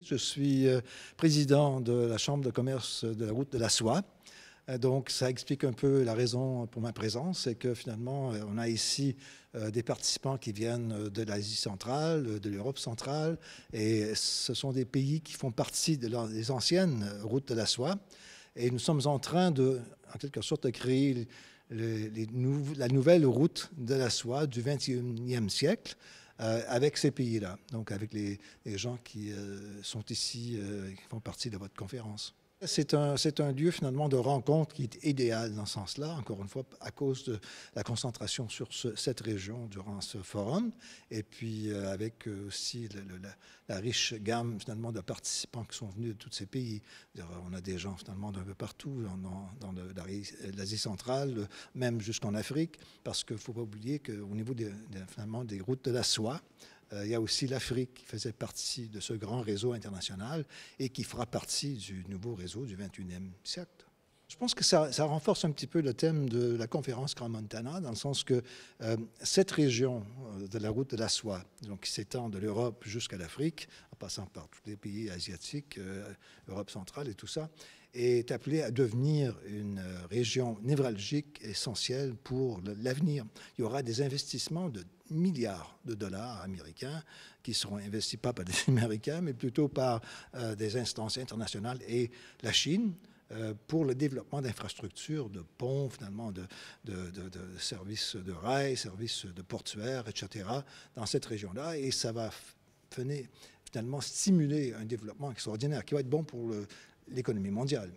Je suis président de la Chambre de commerce de la route de la soie. Donc, ça explique un peu la raison pour ma présence, c'est que finalement, on a ici des participants qui viennent de l'Asie centrale, de l'Europe centrale, et ce sont des pays qui font partie des anciennes routes de la soie. Et nous sommes en train de, en quelque sorte, de créer la nouvelle route de la soie du 21e siècle. Avec ces pays-là, donc avec les gens qui sont ici, qui font partie de votre conférence. C'est un lieu finalement de rencontre qui est idéal dans ce sens-là, encore une fois, à cause de la concentration sur cette région durant ce forum, et puis avec aussi la riche gamme finalement de participants qui sont venus de tous ces pays. On a des gens finalement d'un peu partout, dans l'Asie centrale, même jusqu'en Afrique, parce qu'il ne faut pas oublier qu'au niveau finalement des routes de la soie, il y a aussi l'Afrique qui faisait partie de ce grand réseau international et qui fera partie du nouveau réseau du 21e siècle. Je pense que ça renforce un petit peu le thème de la conférence Grand Montana, dans le sens que cette région de la route de la soie, donc qui s'étend de l'Europe jusqu'à l'Afrique, en passant par tous les pays asiatiques, Europe centrale et tout ça, est appelée à devenir une région névralgique essentielle pour l'avenir. Il y aura des investissements de milliards de dollars américains qui seront investis pas par des Américains, mais plutôt par des instances internationales et la Chine, pour le développement d'infrastructures, de ponts, finalement, de services de rails, services de portuaires, etc., dans cette région-là. Et ça va finalement stimuler un développement extraordinaire qui va être bon pour l'économie mondiale.